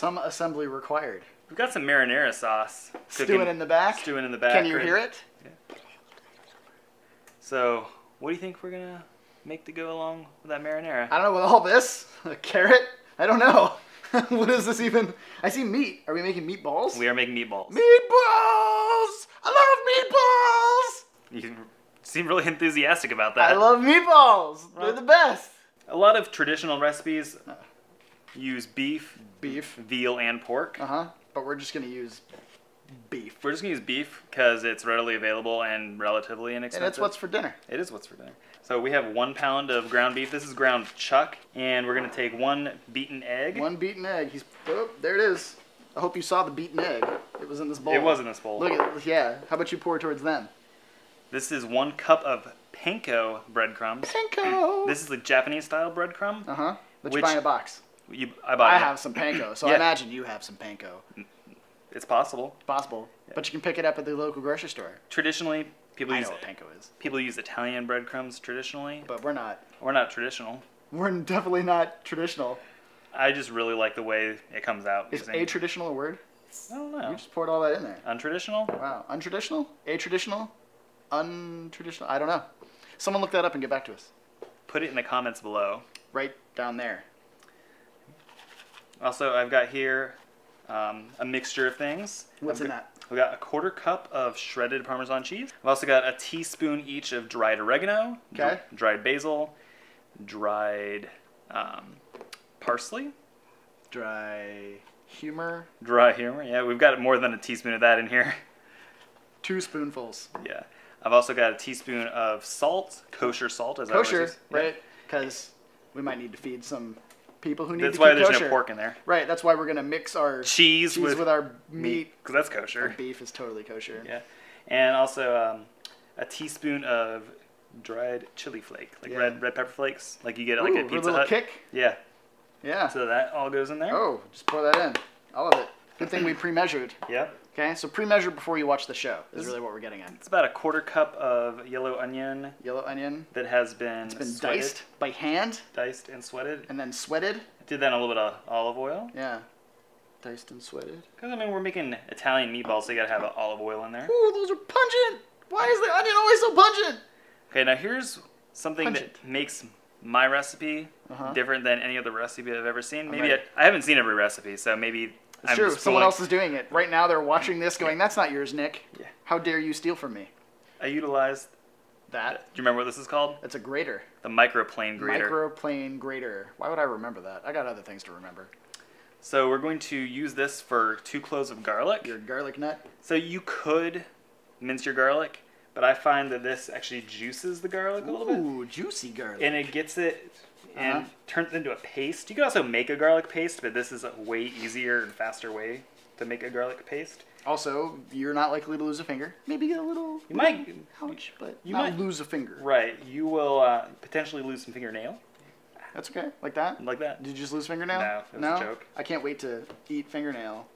Some assembly required. We've got some marinara sauce. Stewing in the back? Stewing in the back. Can you hear it? Yeah. So, what do you think we're going to make to go along with that marinara? I don't know, with all this? A carrot? I don't know. What is this even? I see meat. Are we making meatballs? We are making meatballs. Meatballs! I love meatballs! You seem really enthusiastic about that. I love meatballs. They're the best. A lot of traditional recipes use beef, veal, and pork. But we're just going to use beef. We're just going to use beef because it's readily available and relatively inexpensive. And it's what's for dinner. It is what's for dinner. So we have 1 pound of ground beef. This is ground chuck. And we're going to take 1 beaten egg. 1 beaten egg. Oh, there it is. I hope you saw the beaten egg. It was in this bowl. It was in this bowl. Look at yeah. How about you pour towards them? This is 1 cup of panko breadcrumbs. Panko! This is the Japanese style breadcrumb. But you buy in a box. I have some panko, so I imagine you have some panko. It's possible. Possible. Yeah. But you can pick it up at the local grocery store. Traditionally, people use what panko is. People use Italian breadcrumbs traditionally. But we're not. We're not traditional. We're definitely not traditional. I just really like the way it comes out. Is a-traditional a word? I don't know. You just poured all that in there. Untraditional? Wow. Untraditional? A-traditional? Untraditional? I don't know. Someone look that up and get back to us. Put it in the comments below. Right down there. Also, I've got here a mixture of things. What's in that? We've got a 1/4 cup of shredded Parmesan cheese. I've also got a teaspoon each of dried oregano, dried basil, dried parsley. Dry humor. Dry humor, yeah. We've got more than a teaspoon of that in here. 2 spoonfuls. Yeah. I've also got a teaspoon of salt, kosher salt. As kosher, right? Because we might need to feed some people who need That's to keep why there's kosher. no pork in there. Right, that's why we're going to mix our cheese with our meat. Because that's kosher. Our beef is totally kosher. Yeah. And also a teaspoon of dried chili flake, like red pepper flakes, like you get at like a Pizza Hut. Kick? Yeah. Yeah. So that all goes in there. Oh, just pour that in. All of it. Good thing we pre-measured. Yeah. Okay, so pre-measure before you watch the show is really what we're getting at. It's about a 1/4 cup of yellow onion. Yellow onion. That has been diced by hand. Diced and sweated. And then sweated. Did that in a little bit of olive oil. Yeah. Diced and sweated. Because, I mean, we're making Italian meatballs, so you got to have olive oil in there. Ooh, those are pungent. Why is the onion always so pungent? Okay, now here's something that makes my recipe different than any other recipe I've ever seen. Maybe I haven't seen every recipe, so maybe it's true. Someone else is doing it. Right now they're watching this going, that's not yours, Nick. Yeah. How dare you steal from me? I utilized that. Do you remember what this is called? It's a grater. The microplane grater. Microplane grater. Why would I remember that? I got other things to remember. So we're going to use this for 2 cloves of garlic. Your garlic nut? So you could mince your garlic, but I find that this actually juices the garlic a little bit. Ooh, juicy garlic. And it gets it and turns it into a paste. You can also make a garlic paste, but this is a way easier and faster way to make a garlic paste. Also, you're not likely to lose a finger. Maybe get a little ouch, but you might lose a finger. Right. You will potentially lose some fingernail. That's okay. Like that? Like that. Did you just lose fingernail? No, it was a joke. I can't wait to eat fingernail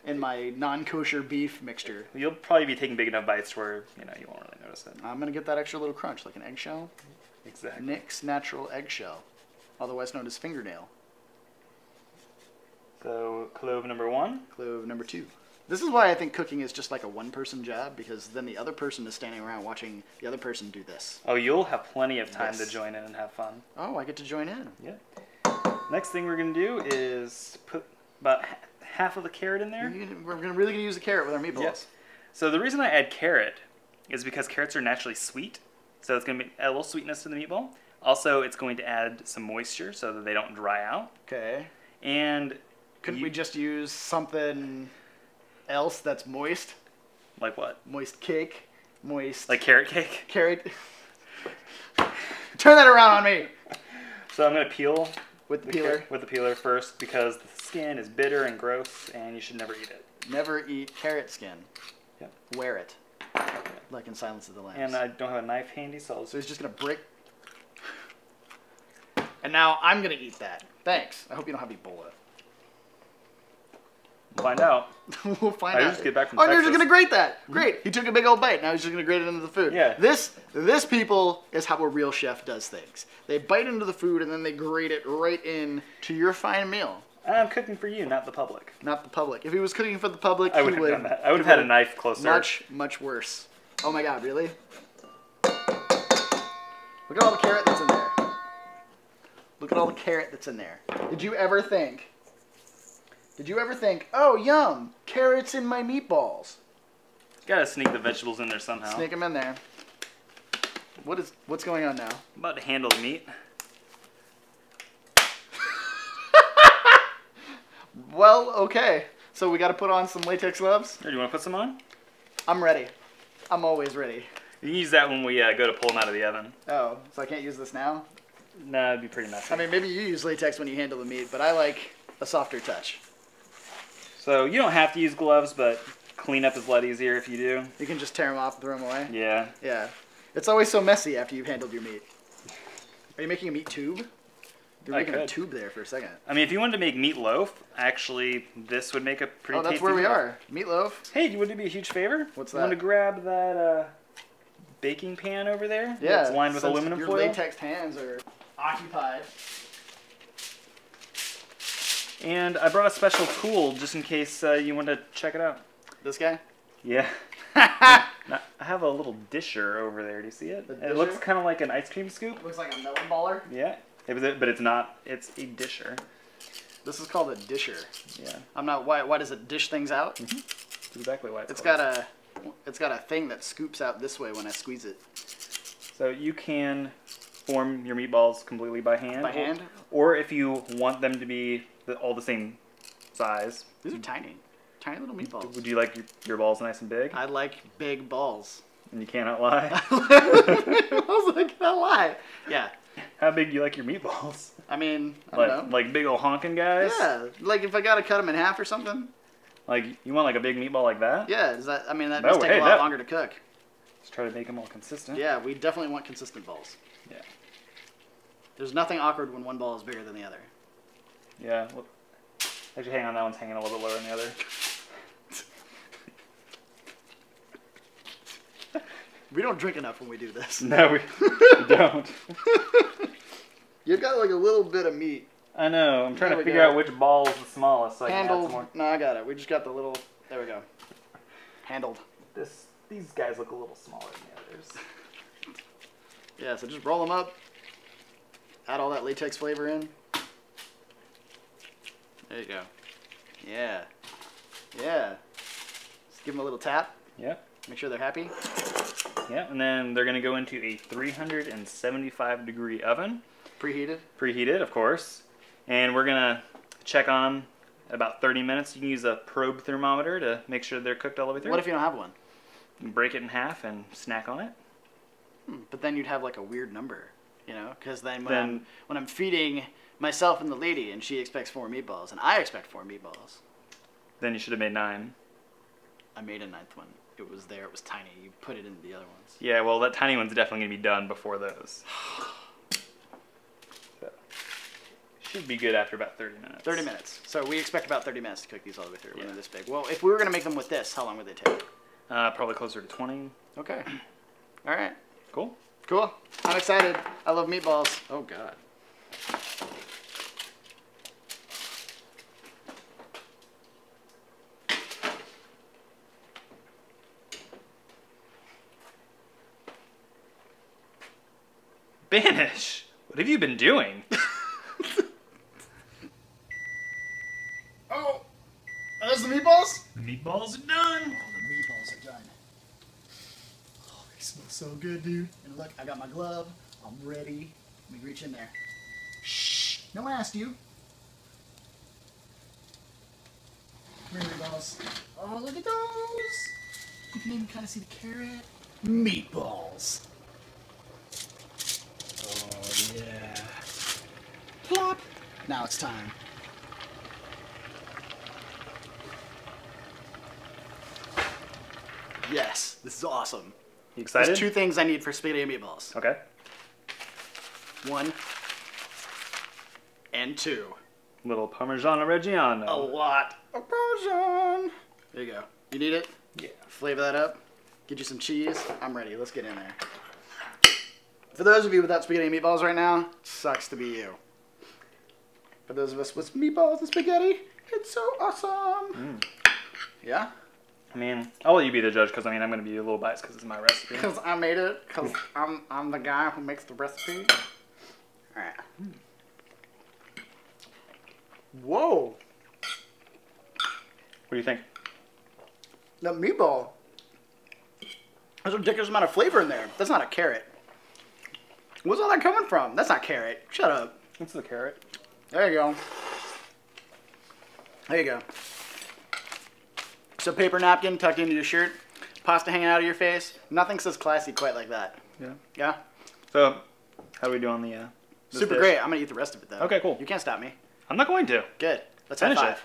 in my non-kosher beef mixture. You'll probably be taking big enough bites where you won't really notice it. I'm going to get that extra little crunch, like an eggshell. Exactly. Nick's natural eggshell, otherwise known as fingernail. So, clove number 1. Clove number 2. This is why I think cooking is just like a one-person job, because then the other person is standing around watching the other person do this. Oh, you'll have plenty of time to join in and have fun. Oh, I get to join in. Yeah. Next thing we're going to do is put about half of the carrot in there. We're really going to use the carrot with our meatballs. Yes. So the reason I add carrot is because carrots are naturally sweet, so it's going to add a little sweetness to the meatball. Also, it's going to add some moisture so that they don't dry out. Okay. And couldn't we just use something else that's moist? Like what? Moist cake. Moist. Like carrot cake? Carrot. Turn that around on me. So I'm going to peel with the peeler. With the peeler first, because the skin is bitter and gross, and you should never eat it. Never eat carrot skin. Yep. Wear it. Okay. Like in Silence of the Lambs. And I don't have a knife handy, so he's just going to break. And now I'm going to eat that. Thanks. I hope you don't have Ebola. We'll find out. We'll find out. I just get back from Texas. Texas. You're just going to grate that. Great. He took a big old bite. Now he's just going to grate it into the food. Yeah. This, people, is how a real chef does things. They bite into the food and then they grate it right in to your fine meal. I'm cooking for you, not the public. Not the public. If he was cooking for the public, I would have done that. I would have had a knife closer. Much worse. Oh my god, really? Look at all the carrot that's in there. Look at all the carrot that's in there. Did you ever think, oh yum, carrots in my meatballs? Gotta sneak the vegetables in there somehow. Sneak them in there. What's going on now? I'm about to handle the meat. Well, okay. So we got to put on some latex gloves. Do you want to put some on? I'm ready. I'm always ready. You can use that when we go to pull them out of the oven. Oh, so I can't use this now? Nah, it'd be pretty messy. I mean, maybe you use latex when you handle the meat, but I like a softer touch. So you don't have to use gloves, but cleanup is a lot easier if you do. You can just tear them off and throw them away? Yeah. Yeah. It's always so messy after you've handled your meat. Are you making a meat tube? You're making a tube there for a second. I mean, if you wanted to make meatloaf, actually, this would make a pretty tasty. Oh, that's where we are. Meatloaf. Hey, would it be a huge favor? What's that? You want to grab that baking pan over there? Yeah. It's lined with aluminum your foil. Your latex hands are occupied. And I brought a special tool just in case you want to check it out. This guy? Yeah. Now, I have a little disher over there. Do you see it? It looks kind of like an ice cream scoop. Looks like a melon baller. Yeah. But it's not. It's a disher. This is called a disher. Yeah. I'm not. Why does it dish things out? Mm-hmm. That's exactly why it's got a thing that scoops out this way when I squeeze it. So you can form your meatballs completely by hand. By hand? Or if you want them to be all the same size. These are tiny. Tiny little meatballs. Would you like your balls nice and big? I like big balls. And you cannot lie? I was like, cannot lie. Yeah. How big do you like your meatballs? I mean, I don't know. Like big old honking guys? Yeah. Like if I gotta cut them in half or something. Like, you want like a big meatball like that? Yeah. Does that? I mean, that must take a lot longer to cook. Let's try to make them all consistent. Yeah, we definitely want consistent balls. Yeah. There's nothing awkward when one ball is bigger than the other. Yeah. Well, actually, hang on. That one's hanging a little bit lower than the other. We don't drink enough when we do this. No, we don't. You've got like a little bit of meat. I know. I'm trying to figure out which ball is the smallest so I can add some more. No, I got it. We just got the little... There we go. Handled. These guys look a little smaller than the others. Yeah, so just roll them up. Add all that latex flavor in. There you go. Yeah. Yeah. Just give them a little tap. Yep. Make sure they're happy. Yeah, and then they're going to go into a 375-degree oven. Preheated? Preheated, of course. And we're going to check on them at about 30 minutes. You can use a probe thermometer to make sure they're cooked all the way through. What if you don't have one? You can break it in half and snack on it. But then you'd have like a weird number, you know? Because then when I'm feeding myself and the lady and she expects 4 meatballs and I expect 4 meatballs. Then you should have made 9. I made a 9th one. It was there. It was tiny. You put it into the other ones. Yeah, well, that tiny one's definitely going to be done before those. So, should be good after about 30 minutes. 30 minutes. So we expect about 30 minutes to cook these all the way through when they're this big. Well, if we were going to make them with this, how long would they take? Probably closer to 20. Okay. All right. Cool. Cool. I'm excited. I love meatballs. Oh, God. Banish, what have you been doing? Oh, are those the meatballs? The meatballs are done. Oh, the meatballs are done. Oh, they smell so good, dude. And look, I got my glove. I'm ready. Let me reach in there. Shh. No one asked you. Come here, meatballs. Oh, look at those. You can even kind of see the carrot. Meatballs. Oh, yeah. Plop. Now it's time. Yes, this is awesome. You excited? There's 2 things I need for spaghetti and meatballs. Okay. 1 and 2. Little Parmigiano Reggiano. A lot of Parmesan. There you go. You need it? Yeah. Flavor that up. Get you some cheese. I'm ready. Let's get in there. For those of you without spaghetti and meatballs right now, sucks to be you. For those of us with meatballs and spaghetti, it's so awesome. Yeah? I mean, I'll let you be the judge because, I mean, I'm going to be a little biased because it's my recipe. Because I made it. Because I'm the guy who makes the recipe. Alright. Whoa. What do you think? That meatball. There's a ridiculous amount of flavor in there. That's not a carrot. Where's all that coming from? That's not carrot. Shut up. It's the carrot. There you go. There you go. So paper napkin tucked into your shirt, pasta hanging out of your face. Nothing says classy quite like that. Yeah. Yeah? So, how do we do on the... Super dish? great. I'm going to eat the rest of it, though. Okay, cool. You can't stop me. I'm not going to. Good. Let's Finish high it. five.